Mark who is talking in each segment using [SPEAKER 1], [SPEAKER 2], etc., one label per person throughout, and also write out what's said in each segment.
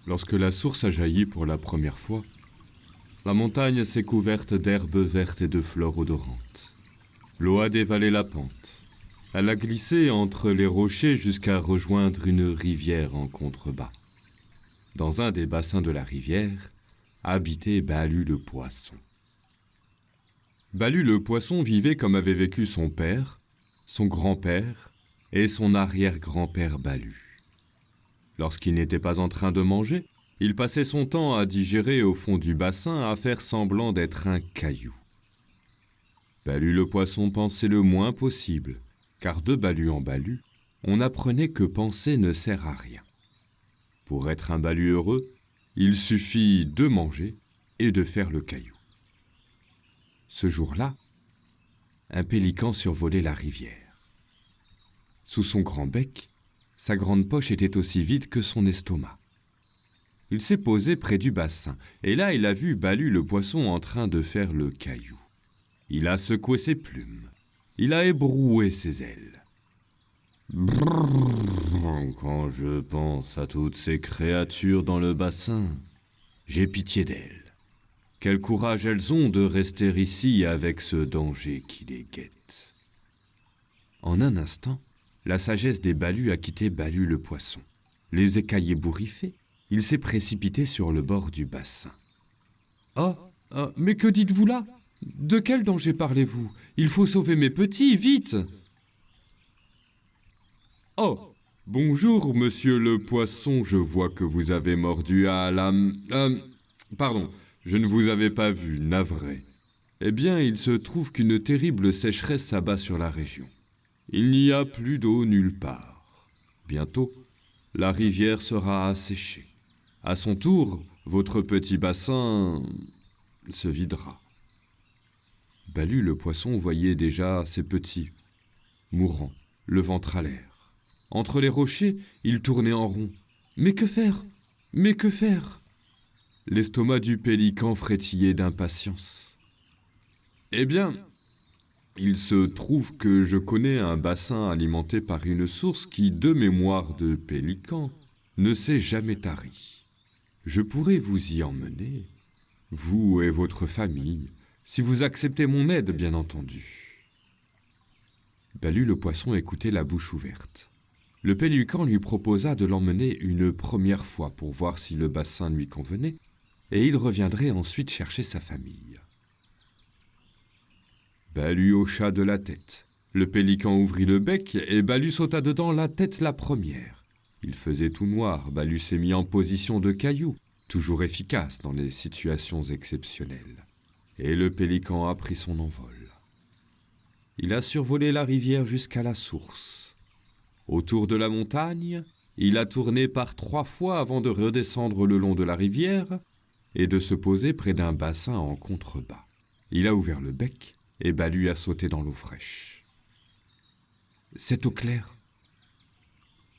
[SPEAKER 1] Lorsque la source a jailli pour la première fois, la montagne s'est couverte d'herbes vertes et de fleurs odorantes. L'eau a dévalé la pente. Elle a glissé entre les rochers jusqu'à rejoindre une rivière en contrebas. Dans un des bassins de la rivière, habitait Balue le poisson. Balue le poisson vivait comme avait vécu son père, son grand-père et son arrière-grand-père Balue. Lorsqu'il n'était pas en train de manger, il passait son temps à digérer au fond du bassin à faire semblant d'être un caillou. Balue le poisson pensait le moins possible, car de Balue en Balue, on apprenait que penser ne sert à rien. Pour être un Balue heureux, il suffit de manger et de faire le caillou. Ce jour-là, un pélican survolait la rivière. Sous son grand bec, sa grande poche était aussi vide que son estomac. Il s'est posé près du bassin, et là il a vu Balue le poisson en train de faire le caillou. Il a secoué ses plumes, il a ébroué ses ailes. Brrr, quand je pense à toutes ces créatures dans le bassin, j'ai pitié d'elles. Quel courage elles ont de rester ici avec ce danger qui les guette. En un instant, la sagesse des Balues a quitté Balue le poisson. Les écailles ébouriffées, il s'est précipité sur le bord du bassin. « Mais que dites-vous là ? De quel danger parlez-vous ? Il faut sauver mes petits, vite !»« Oh, bonjour, monsieur le poisson, je vois que vous avez mordu à la... Pardon, je ne vous avais pas vu, navré. Eh bien, il se trouve qu'une terrible sécheresse s'abat sur la région. Il n'y a plus d'eau nulle part. Bientôt, la rivière sera asséchée. À son tour, votre petit bassin se videra. » Balue le poisson voyait déjà ses petits, mourant, le ventre à l'air. Entre les rochers, il tournait en rond. Mais que faire ? Mais que faire ? L'estomac du pélican frétillait d'impatience. « Eh bien, il se trouve que je connais un bassin alimenté par une source qui, de mémoire de pélican, ne s'est jamais tarie. Je pourrais vous y emmener, vous et votre famille, si vous acceptez mon aide, bien entendu. » Balue le poisson écoutait la bouche ouverte. Le pélican lui proposa de l'emmener une première fois pour voir si le bassin lui convenait, et il reviendrait ensuite chercher sa famille. Balue hocha de la tête. Le pélican ouvrit le bec et Balue sauta dedans la tête la première. Il faisait tout noir, Balue s'est mis en position de caillou, toujours efficace dans les situations exceptionnelles. Et le pélican a pris son envol. Il a survolé la rivière jusqu'à la source. Autour de la montagne, il a tourné par 3 fois avant de redescendre le long de la rivière et de se poser près d'un bassin en contrebas. Il a ouvert le bec et Balue a sauté dans l'eau fraîche. Cette eau claire,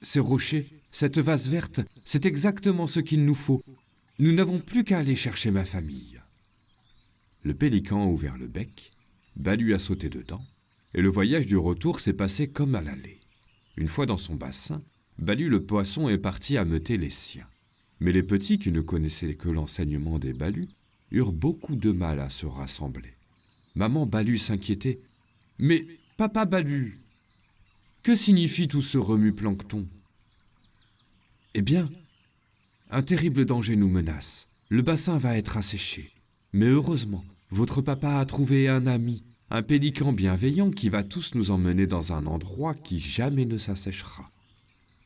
[SPEAKER 1] ces rochers, cette vase verte, c'est exactement ce qu'il nous faut. Nous n'avons plus qu'à aller chercher ma famille. Le pélican a ouvert le bec, Balue a sauté dedans, et le voyage du retour s'est passé comme à l'aller. Une fois dans son bassin, Balue le poisson est parti ameuter les siens. Mais les petits, qui ne connaissaient que l'enseignement des Balues, eurent beaucoup de mal à se rassembler. Maman Balue s'inquiétait. « Mais, papa Balue, que signifie tout ce remue-plancton ?»« Eh bien, un terrible danger nous menace. Le bassin va être asséché. Mais heureusement, votre papa a trouvé un ami, un pélican bienveillant qui va tous nous emmener dans un endroit qui jamais ne s'asséchera.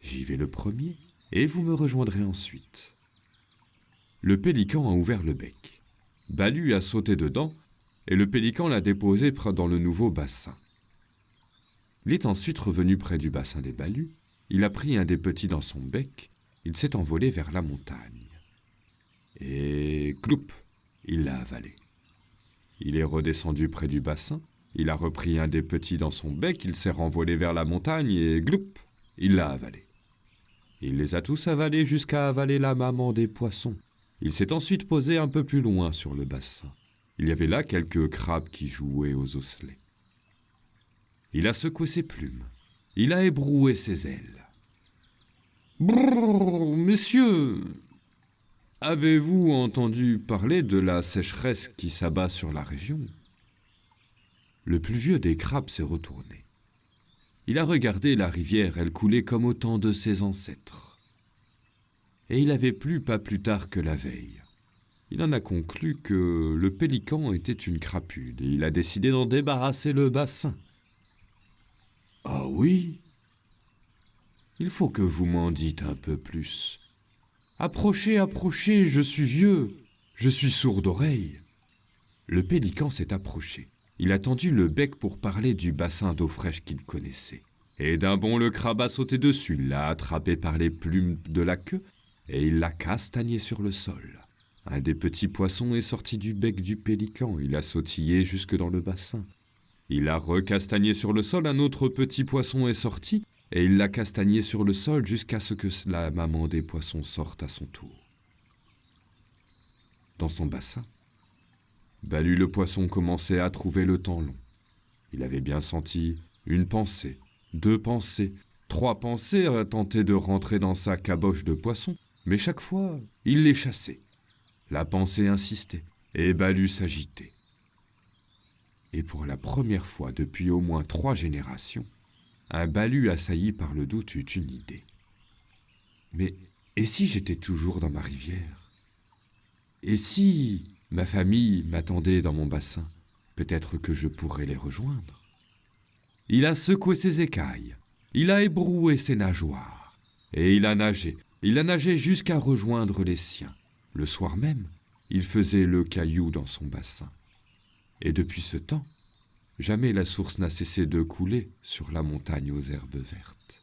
[SPEAKER 1] J'y vais le premier, et vous me rejoindrez ensuite. » Le pélican a ouvert le bec. Balue a sauté dedans, et le pélican l'a déposé dans le nouveau bassin. Il est ensuite revenu près du bassin des Balues, il a pris un des petits dans son bec, il s'est envolé vers la montagne. Et cloup, il l'a avalé. Il est redescendu près du bassin, il a repris un des petits dans son bec, il s'est renvolé vers la montagne et gloup, il l'a avalé. Il les a tous avalés jusqu'à avaler la maman des poissons. Il s'est ensuite posé un peu plus loin sur le bassin. Il y avait là quelques crabes qui jouaient aux osselets. Il a secoué ses plumes. Il a ébroué ses ailes. « Brrr, messieurs !» Avez-vous entendu parler de la sécheresse qui s'abat sur la région ?» Le plus vieux des crabes s'est retourné. Il a regardé la rivière, elle coulait comme au temps de ses ancêtres. Et il avait plu pas plus tard que la veille. Il en a conclu que le pélican était une crapude et il a décidé d'en débarrasser le bassin. « Ah oui ? Il faut que vous m'en dites un peu plus. Approchez, approchez, je suis vieux, je suis sourd d'oreille. » Le pélican s'est approché. Il a tendu le bec pour parler du bassin d'eau fraîche qu'il connaissait. Et d'un bond, le crabe a sauté dessus, l'a attrapé par les plumes de la queue et il l'a castagné sur le sol. Un des petits poissons est sorti du bec du pélican, il a sautillé jusque dans le bassin. Il a recastagné sur le sol, un autre petit poisson est sorti et il l'a castagné sur le sol jusqu'à ce que la maman des poissons sorte à son tour. Dans son bassin, Balu le poisson commençait à trouver le temps long. Il avait bien senti une pensée, 2 pensées, 3 pensées à tenter de rentrer dans sa caboche de poisson, mais chaque fois, il les chassait. La pensée insistait, et Balu s'agitait. Et pour la première fois depuis au moins 3 générations, un Balu assailli par le doute eut une idée. Mais et si j'étais toujours dans ma rivière ? Et si ma famille m'attendait dans mon bassin, peut-être que je pourrais les rejoindre. Il a secoué ses écailles, il a ébroué ses nageoires, et il a nagé jusqu'à rejoindre les siens. Le soir même, il faisait le caillou dans son bassin. Et depuis ce temps, jamais la source n'a cessé de couler sur la montagne aux herbes vertes.